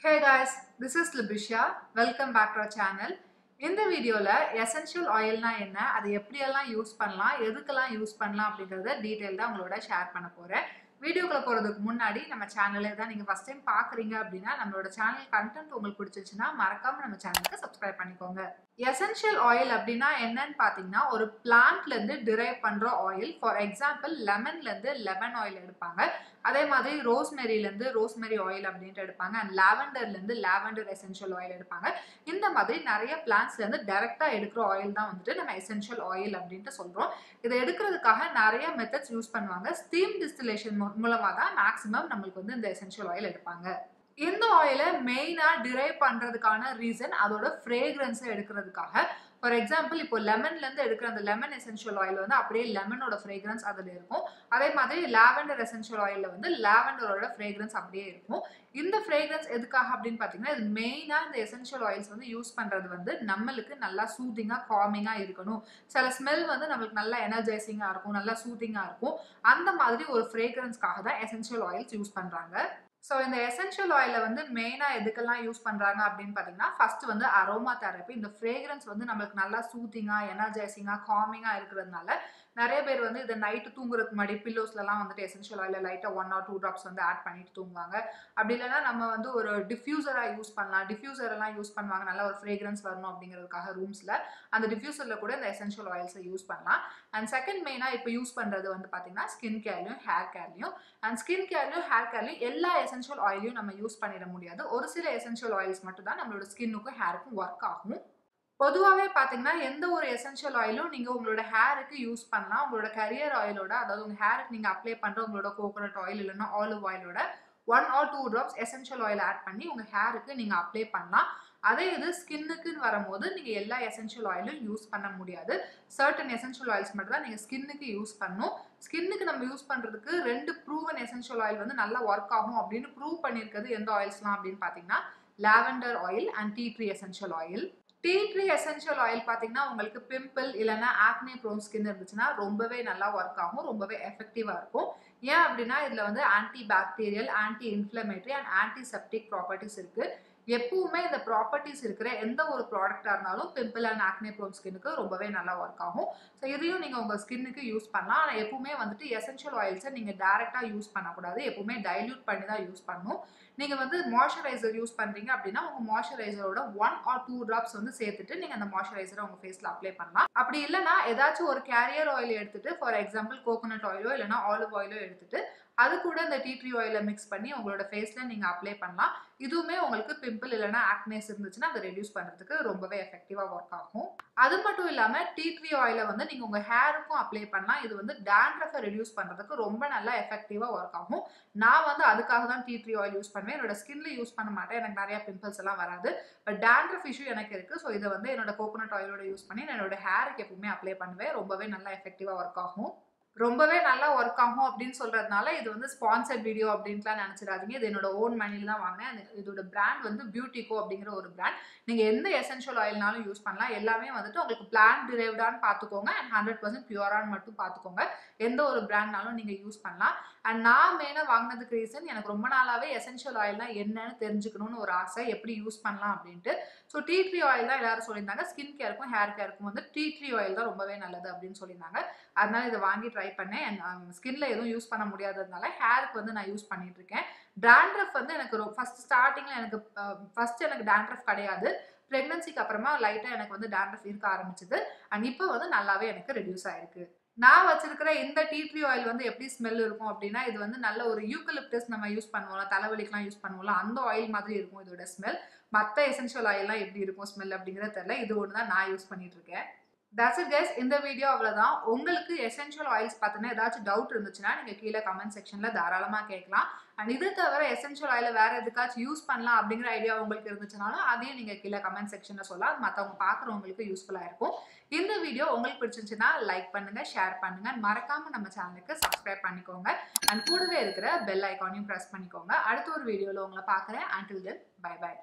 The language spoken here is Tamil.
Hey guys, this is Libi. Welcome back to our channel. இந்த வீடியோல essential oilனா என்ன, அதை எப்படியெல்லாம் யூஸ் பண்ணலாம், எதுக்கெல்லாம் யூஸ் பண்ணலாம் அப்படிங்கறத டீடைலா உங்களோட ஷேர் பண்ண போறேன். வீடியோக்குள்ள போறதுக்கு முன்னாடி நம்ம சேனலை தான் நீங்க ஃபர்ஸ்ட் டைம் பாக்குறீங்க அப்படின்னா நம்மளோட சேனல் கண்டென்ட் உங்களுக்கு பிடிச்சிருச்சுன்னா மறக்காம நம்ம சேனலுக்கு சப்ஸ்கிரைப் பண்ணிக்கோங்க. எசென்ஷியல் ஆயில் அப்படின்னா என்னன்னு பாத்தீங்கன்னா ஒரு பிளான்ட்ல இருந்து டிரைவ் பண்ற ஆயில். ஃபார் எக்ஸாம்பிள் லெமன்ல இருந்து லெமன் ஆயில் எடுப்பாங்க. அதே மாதிரி ரோஸ்மெரில இருந்து ரோஸ்மெரி ஆயில் அப்படின்ட்டு எடுப்பாங்க. அண்ட் லாவெண்டர்ல இருந்து லாவெண்டர் எசென்ஷியல் ஆயில் எடுப்பாங்க. இந்த மாதிரி நிறைய பிளான்ட்ஸ்ல இருந்து டைரக்டா எடுக்கிற ஆயில் தான் வந்துட்டு நம்ம எசென்ஷியல் ஆயில் அப்படின்ட்டு சொல்றோம். இதை எடுக்கிறதுக்காக நிறைய மெத்தட்ஸ் யூஸ் பண்ணுவாங்க. ஸ்டீம் டிஸ்டிலேஷன் மூலமா தான் மேக்ஸிமம் நம்மளுக்கு வந்து இந்த எசென்ஷியல் ஆயில் எடுப்பாங்க. இந்த ஆயிலை மெயினா டிரைவ் பண்றதுக்கான ரீசன் அதோட ஃப்ரேக்ரன்ஸை எடுக்கிறதுக்காக. ஃபார் எக்ஸாம்பிள் இப்போ லெமன்ல இருந்து எடுக்கிற அந்த லெமன் எசென்ஷியல் ஆயில் வந்து அப்படியே லெமனோட ஃப்ரேக்ரன்ஸ் அதில் இருக்கும். அதே மாதிரி லாவெண்டர் எசென்ஷியல் ஆயில்ல வந்து லாவெண்டரோட ஃப்ரேக்ரன்ஸ் அப்படியே இருக்கும். இந்த ஃப்ரேக்ரன்ஸ் எதுக்காக அப்படின்னு பார்த்தீங்கன்னா இது மெயினாக இந்த எசென்ஷியல் ஆயில்ஸ் வந்து யூஸ் பண்ணுறது வந்து நம்மளுக்கு நல்லா சூதிங்காக காமிங்காக இருக்கணும். சில ஸ்மெல் வந்து நம்மளுக்கு நல்லா எனர்ஜைசிங்காக இருக்கும், நல்லா சூதிங்காக இருக்கும். அந்த மாதிரி ஒரு ஃப்ரேக்ரன்ஸ்க்காக தான் எசென்ஷியல் ஆயில்ஸ் யூஸ் பண்ணுறாங்க. ஸோ இந்த எசென்ஷியல் ஆயிலை வந்து மெயினாக எதுக்கெல்லாம் யூஸ் பண்ணுறாங்க அப்படின்னு பார்த்தீங்கன்னா ஃபர்ஸ்ட் வந்து அரோமா தெரப்பி. இந்த ஃப்ரேக்ரன்ஸ் வந்து நம்மளுக்கு நல்லா சூத்திங்காக எனர்ஜைசிங்காக காமிங்காக இருக்கிறதுனால நிறைய பேர் வந்து இதை நைட்டு தூங்குறதுக்கு முன்னாடி பில்லோஸ்லாம் வந்துட்டு எசென்ஷியல் ஆயில லைட்டாக 1 or 2 drops வந்து ஆட் பண்ணிட்டு தூங்குவாங்க. அப்படி இல்லைன்னா நம்ம வந்து ஒரு டிஃப்யூசராக யூஸ் பண்ணலாம். டிஃப்யூசர் எல்லாம் யூஸ் பண்ணுவாங்க நல்ல ஒரு ஃப்ரேக்ரன்ஸ் வரணும் அப்படிங்கிறதுக்காக ரூம்ஸில். அந்த டிஃப்யூசரில் கூட இந்த எசென்ஷியல் ஆயில்ஸை யூஸ் பண்ணலாம். அண்ட் செகண்ட் மெயினாக இப்போ யூஸ் பண்ணுறது வந்து பார்த்தீங்கன்னா ஸ்கின் கேர்லையும் ஹேர் கேர்லையும். அண்ட் ஸ்கின் கேர்லையும் ஹேர் கேர்லையும் எல்லா எசென்ஷியல் ஆயிலையும் நம்ம யூஸ் பண்ணிட முடியாது. ஒரு சில எசென்ஷியல் ஆயில்ஸ் மட்டும் தான் நம்மளோட ஸ்கின்னுக்கும் ஹேருக்கும் ஒர்க் ஆகும். பொதுவாகவே பார்த்தீங்கன்னா எந்த ஒரு எசென்ஷியல் ஆயிலும் நீங்கள் உங்களோட ஹேருக்கு யூஸ் பண்ணலாம். உங்களோட கரியர் ஆயிலோட, அதாவது உங்கள் ஹேருக்கு நீங்கள் அப்ளை பண்ணுற உங்களோட கோகோனட் ஆயில் இல்லைன்னா ஆலிவ் ஆயிலோட 1 or 2 drops essential oil add பண்ணி உங்கள் ஹேருக்கு நீங்கள் அப்ளை பண்ணலாம். அதே இது ஸ்கின்னுக்குன்னு வரும்போது நீங்கள் எல்லா எசென்ஷியல் ஆயிலும் யூஸ் பண்ண முடியாது. சர்டன் எசென்ஷியல் ஆயில்ஸ் மட்டும் தான் நீங்கள் ஸ்கின்னுக்கு யூஸ் பண்ணணும். ஸ்கின்னுக்கு நம்ம யூஸ் பண்ணுறதுக்கு 2 ப்ரூவன் எசென்ஷியல் ஆயில் வந்து நல்லா ஒர்க் ஆகும் அப்படின்னு ப்ரூவ் பண்ணியிருக்கிறது எந்த ஆயில்ஸ்லாம் அப்படின்னு பார்த்தீங்கன்னா lavender oil and tea tree essential oil. Tea tree essential oil பார்த்தீங்கன்னா உங்களுக்கு பிம்பிள் இல்லைன்னா ஆக்னே ப்ரோன் ஸ்கின் இருந்துச்சுன்னா ரொம்பவே நல்லா ஒர்க் ஆகும், ரொம்பவே எஃபெக்டிவாக இருக்கும். ஏன் அப்படின்னா இதில் வந்து anti bacterial, anti inflammatory and antiseptic properties இருக்குது. எப்பவுமே இந்த ப்ராப்பர்ட்டிஸ் இருக்கிற எந்த ஒரு ப்ராடக்டாக இருந்தாலும் பிம்பிள் அண்ட் ஆக்னே ப்ரோன் ஸ்கின்னுக்கு ரொம்பவே நல்லா ஒர்க் ஆகும். ஸோ இதையும் நீங்கள் உங்கள் ஸ்கின்னுக்கு யூஸ் பண்ணலாம். ஆனால் எப்பவுமே வந்துட்டு எசென்ஷியல் ஆயில்ஸை நீங்கள் டேரெக்டாக யூஸ் பண்ணக்கூடாது. எப்பவுமே டைல்யூட் பண்ணி தான் யூஸ் பண்ணணும். நீங்கள் வந்து மாய்ஸ்சரைசர் யூஸ் பண்ணுறீங்க அப்படின்னா உங்கள் மாய்ஸ்சரைசரோட 1 or 2 drops வந்து சேர்த்துட்டு நீங்கள் அந்த மாய்ஸ்சரைசரை உங்கள் ஃபேஸில் அப்ளை பண்ணலாம். அப்படி இல்லைனா ஏதாச்சும் ஒரு கேரியர் ஆயில் எடுத்துட்டு, ஃபார் எக்ஸாம்பிள் கோகோனட் ஆயிலோ இல்லைனா ஆலிவ் ஆயிலோ எடுத்துட்டு அது கூட இந்த டீ ட்ரீ ஆயிலை மிக்ஸ் பண்ணி உங்களோட ஃபேஸில் நீங்கள் அப்ளை பண்ணலாம். இதுவுமே உங்களுக்கு பிம்பிள் இல்லைனா ஆக்னேஸ் இருந்துச்சுன்னா அதை ரெடியூஸ் பண்ணுறதுக்கு ரொம்பவே எஃபெக்டிவாக ஒர்க் ஆகும். அது மட்டும் இல்லாமல் டீ ட்ரீ ஆயிலை வந்து நீங்கள் உங்கள் ஹேருக்கும் அப்ளை பண்ணலாம். இது வந்து டேண்ட்ரஃபை ரெடியூஸ் பண்ணுறதுக்கு ரொம்ப நல்லா எஃபெக்டிவாக ஒர்க் ஆகும். நான் வந்து அதுக்காக தான் டீ ட்ரீ ஆயில் யூஸ் பண்ணுவேன். என்னோட ஸ்கின்ல யூஸ் பண்ண மாட்டேன், எனக்கு நிறைய பிம்பிள்ஸ் எல்லாம் வராது. பட் டேண்ட்ரஃப் இஷ்யூ எனக்கு இருக்குது. ஸோ இதை வந்து என்னோட கோகோனட் ஆயிலோட யூஸ் பண்ணி என்னோட ஹேருக்கு எப்பவுமே அப்ளை பண்ணுவேன். ரொம்பவே நல்லா எஃபெக்டிவாக ஒர்க் ஆகும். ரொம்பவே நல்லா ஒர்க் ஆகும் அப்படின்னு சொல்றதுனால இது வந்து ஸ்பான்சர்ட் வீடியோ அப்படின்ட்டுலாம் நினைச்சிடாதீங்க. இது என்னோட ஓன் மணில தான் வாங்கினேன். இதோட பிராண்ட் வந்து பியூட்டிகோ அப்படிங்கிற ஒரு பிராண்ட். நீங்க எந்த எசென்ஷியல் ஆயில்னாலும் யூஸ் பண்ணலாம். எல்லாமே வந்துட்டு உங்களுக்கு பிளான்ட் டிரைவ்டான்னு பார்த்துக்கோங்க அண்ட் 100% பியூரான்னு மட்டும் பார்த்துக்கோங்க. எந்த ஒரு பிராண்ட்னாலும் நீங்க யூஸ் பண்ணலாம். அண்ட் நான் மெயினாக வாங்கினதுக்கு ரீசன் எனக்கு ரொம்ப நாளாவே எசென்ஷியல் ஆயில்னா என்னன்னு தெரிஞ்சுக்கணும்னு ஒரு ஆசை, எப்படி யூஸ் பண்ணலாம் அப்படின்ட்டு. ஸோ டீ ட்ரீ ஆயில் தான் எல்லாரும் சொல்லியிருந்தாங்க. ஸ்கின் கேருக்கும் ஹேர் கேருக்கும் வந்து டீ ட்ரீ ஆயில் தான் ரொம்பவே நல்லது அப்படின்னு சொல்லியிருந்தாங்க. அதனால இதை வாங்கி ட்ரை பண்ணேன். அண்ட் ஸ்கின்ல எதுவும் யூஸ் பண்ண முடியாததுனால ஹேருக்கு வந்து நான் யூஸ் பண்ணிட்டு இருக்கேன். டேண்ட்ரஃப் வந்து எனக்கு ஃபர்ஸ்ட் ஸ்டார்டிங்ல எனக்கு டேண்ட்ரஃப் கிடையாது. பிரெக்னன்சிக்கு அப்புறமா லைட்டா எனக்கு வந்து டேண்ட்ரஃப் இருக்க ஆரம்பிச்சது. அண்ட் இப்போ வந்து நல்லாவே எனக்கு ரெடியூஸ் ஆயிருக்கு. நான் வச்சிருக்கிற இந்த டீ ட்ரீ ஆயில் வந்து எப்படி ஸ்மெல் இருக்கும் அப்படின்னா இது வந்து நல்ல ஒரு யூக்கலிப்டஸ் நம்ம யூஸ் பண்ணுவோம்ல, தலைவலிக்கெல்லாம் யூஸ் பண்ணுவோம்ல, அந்த ஆயில் மாதிரி இருக்கும் இதோட ஸ்மெல். மற்ற எசென்ஷியல் ஆயில்லாம் எப்படி இருக்கும் ஸ்மெல் அப்படிங்கிறது தெரியல. இது ஒன்று தான் நான் யூஸ் பண்ணிட்டு இருக்கேன். That's it guys. இந்த வீடியோ அவ்வளவுதான். உங்களுக்கு எசென்ஷியல் ஆயில்ஸ் பார்த்தீங்கன்னா ஏதாச்சும் டவுட் இருந்துச்சுன்னா நீங்க கீழே கமெண்ட் செக்ஷன்ல தாராளமா கேட்கலாம். அண்ட் இது தவிர எசென்ஷியல் ஆயில வேற எதுக்காச்சும் யூஸ் பண்ணலாம் அப்படிங்கிற ஐடியா உங்களுக்கு இருந்துச்சுனாலும் அதையும் நீங்க கீழே கமெண்ட் செக்ஷன்ல சொல்லலாம். மற்றவங்க பார்க்குறவங்களுக்கு யூஸ்ஃபுல்லா இருக்கும். இந்த வீடியோ உங்களுக்கு பிடிச்சிருந்துச்சுன்னா லைக் பண்ணுங்க, ஷேர் பண்ணுங்க, மறக்காம நம்ம சேனலுக்கு சப்ஸ்கிரைப் பண்ணிக்கோங்க. அண்ட் கூடவே இருக்கிற பெல் ஐக்கானையும் பிரஸ் பண்ணிக்கோங்க. அடுத்த ஒரு வீடியோல உங்களை பார்க்குறேன். until then bye bye.